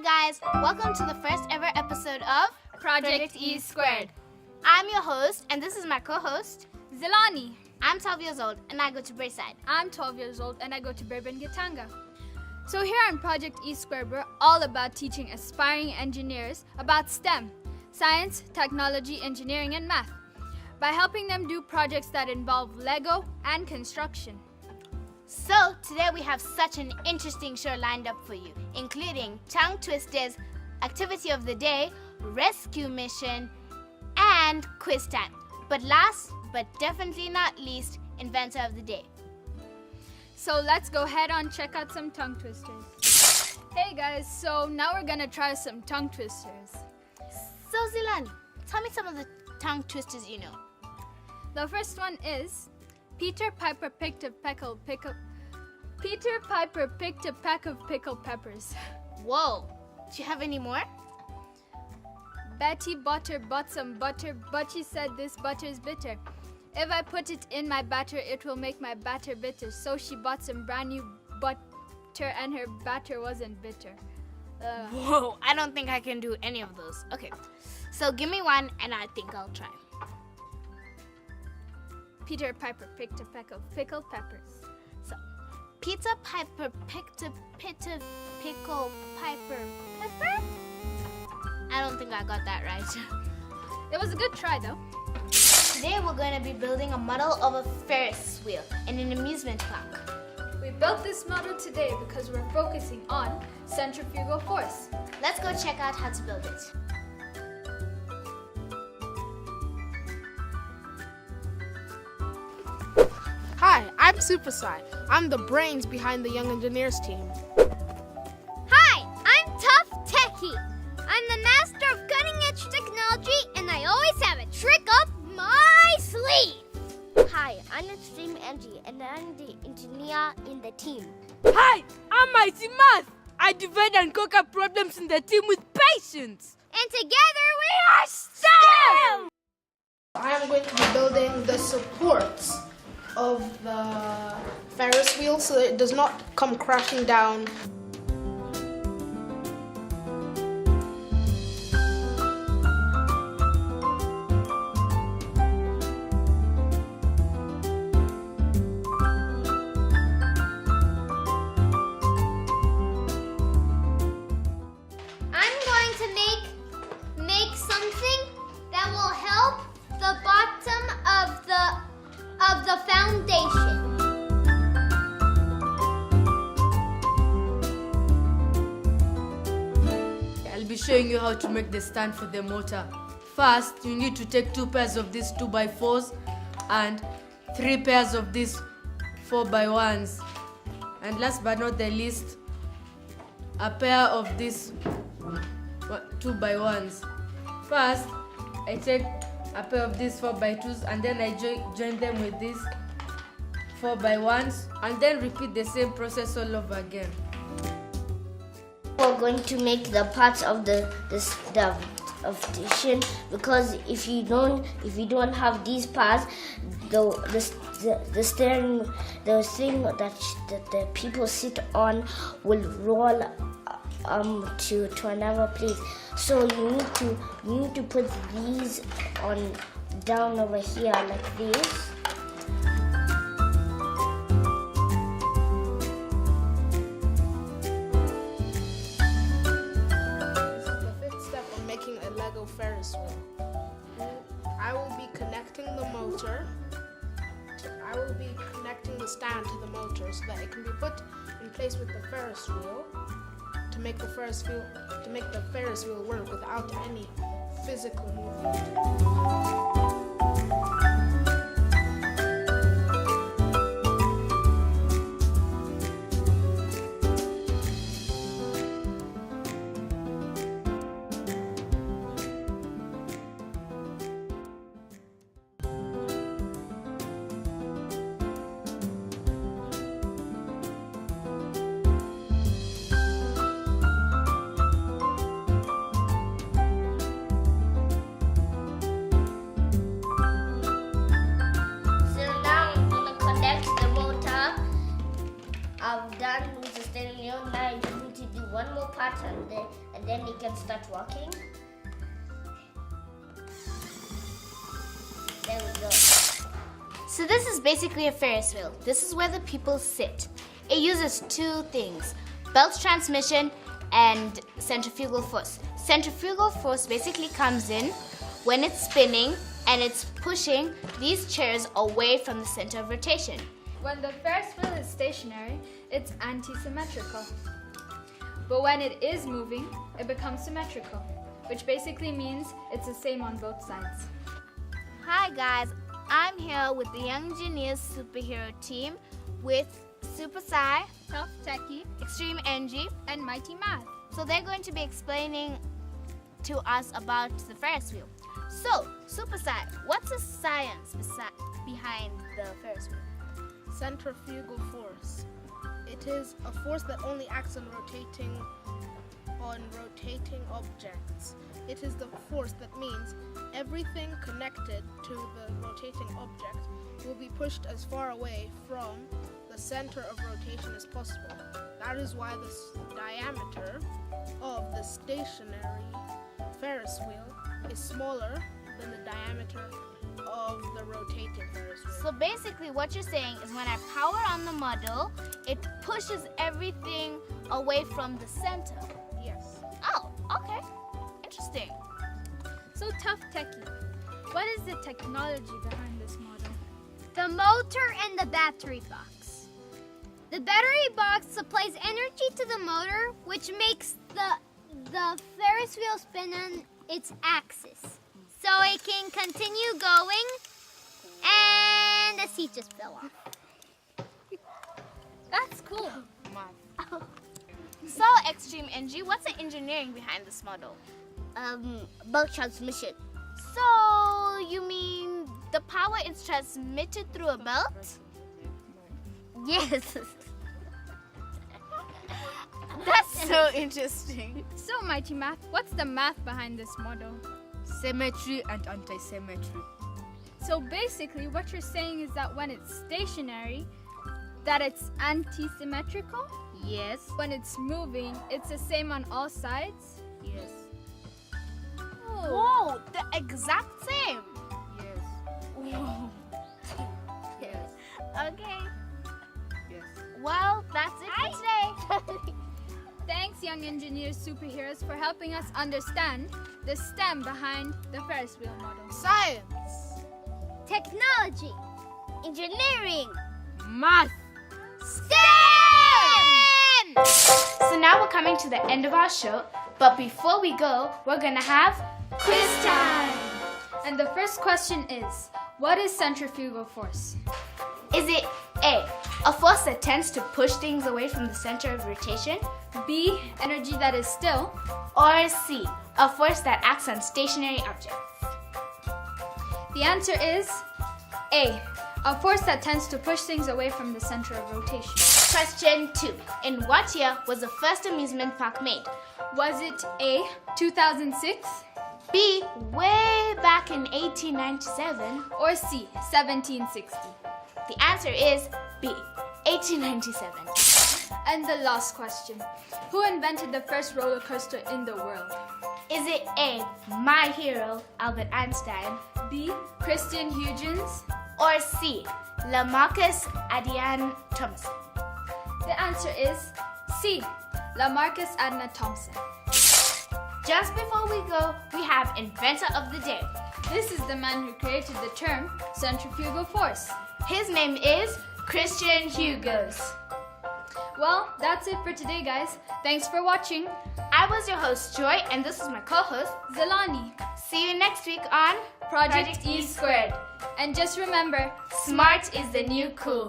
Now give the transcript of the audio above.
guys, welcome to the first ever episode of Project E Squared. I'm your host, and this is my co-host, Zilani. I'm 12 years old, and I go to Braeside. I'm 12 years old, and I go to Bourbon Gitanga. So here on Project E Squared, we're all about teaching aspiring engineers about STEM, science, technology, engineering, and math, by helping them do projects that involve Lego and construction. So, today we have such an interesting show lined up for you, including Tongue Twisters, Activity of the Day, Rescue Mission, and Quiz Time. But last, but definitely not least, Inventor of the Day. So let's go head on check out some tongue twisters. Hey guys, so now we're gonna try some tongue twisters. So Zilani, tell me some of the tongue twisters you know. The first one is Peter Piper picked a peck of pickled peppers. Whoa, do you have any more? Betty Butter bought some butter, but she said this butter is bitter. If I put it in my batter, it will make my batter bitter. So she bought some brand new butter and her batter wasn't bitter. Whoa, I don't think I can do any of those. Okay, so give me one and I think I'll try. Peter Piper picked a peck of pickled peppers. So, Peter Piper picked a pickle Piper pepper? I don't think I got that right. It was a good try though. Today we're going to be building a model of a Ferris wheel in an amusement park. We built this model today because we're focusing on centrifugal force. Let's go check out how to build it. Hi, I'm Super Sai. I'm the brains behind the Young Engineers team. Hi, I'm Tough Techie. I'm the master of cutting-edge technology, and I always have a trick up my sleeve. Hi, I'm Extreme Angie, and I'm the engineer in the team. Hi, I'm Mighty Math. I divide and conquer problems in the team with patience. And together we are STEM! I am going to be building the supports of the Ferris wheel so that it does not come crashing down. I'm going to make something that will help the bottom of the foundation. I'll be showing you how to make the stand for the motor. First, you need to take 2 pairs of these 2x4s and 3 pairs of these 4x1s. And last but not the least, a pair of these 2x1s. First, I take a pair of these 4x2s and then I join them with these 4x1s and then repeat the same process all over again. We're going to make the parts of the station, because if you don't have these parts, the steering, the thing that the people sit on will roll to another place. So you need to put these on down over here like this. This is the 5th step of making a Lego Ferris wheel. I will be connecting the motor. I will be connecting the stand to the motor so that it can be put in place with the Ferris wheel to make the Ferris wheel work without any physical movement. one more part and then you can start walking. There we go. So this is basically a Ferris wheel. This is where the people sit. It uses two things, belt transmission and centrifugal force. Centrifugal force basically comes in when it's spinning and it's pushing these chairs away from the center of rotation. When the Ferris wheel is stationary, it's anti-symmetrical. But when it is moving, it becomes symmetrical, which basically means it's the same on both sides. Hi guys, I'm here with the Young Engineers superhero team with Super Sai, Tough Techie, Extreme Energy, and Mighty Math. so they're going to be explaining to us about the Ferris wheel. So, Super Sai, what's the science behind the Ferris wheel? Centrifugal force. It is a force that only acts on rotating objects. It is the force that means everything connected to the rotating object will be pushed as far away from the center of rotation as possible. That is why the diameter of the stationary Ferris wheel is smaller than the diameter of the rotating Ferris wheel. So basically what you're saying is when I power on the model, it pushes everything away from the center. Yes. Oh, okay. Interesting. So Tough Techie, what is the technology behind this model? The motor and the battery box. The battery box supplies energy to the motor, which makes the Ferris wheel spin on its axis. So it can continue going, and the seat just fell off. That's cool. So, Extreme Energy, what's the engineering behind this model? Belt transmission. So, you mean the power is transmitted through a belt? Yes. That's so interesting. So Mighty Math, what's the math behind this model? Symmetry and anti-symmetry. So basically what you're saying is that when it's stationary, that it's anti-symmetrical? Yes. When it's moving, it's the same on all sides? Yes. Whoa, the exact same. Yes. Whoa. Yes. Okay. Yes. Well, that's it for today. Thanks, Young Engineers Superheroes, for helping us understand the STEM behind the Ferris wheel model. Science. Technology, engineering, Math. STEM! So now we're coming to the end of our show, but before we go, we're gonna have quiz time. And the first question is, what is centrifugal force? Is it A, a force that tends to push things away from the center of rotation? B, energy that is still? Or C, a force that acts on stationary objects? The answer is A, a force that tends to push things away from the center of rotation. Question 2. In what year was the first amusement park made? Was it A, 2006? B, way back in 1897? Or C, 1760? The answer is B, 1897. And the last question, who invented the first roller coaster in the world? Is it A, my hero, Albert Einstein? B, Christian Huygens? Or C, Lamarcus Adrian Thompson? The answer is C, Lamarcus Adna Thompson. Just before we go, we have Inventor of the Day. This is the man who created the term centrifugal force. His name is Christian Huygens. Well, that's it for today, guys. Thanks for watching. I was your host, Joy, and this is my co-host, Zalani, See you next week on Project E Squared. And just remember, Smart is the new cool.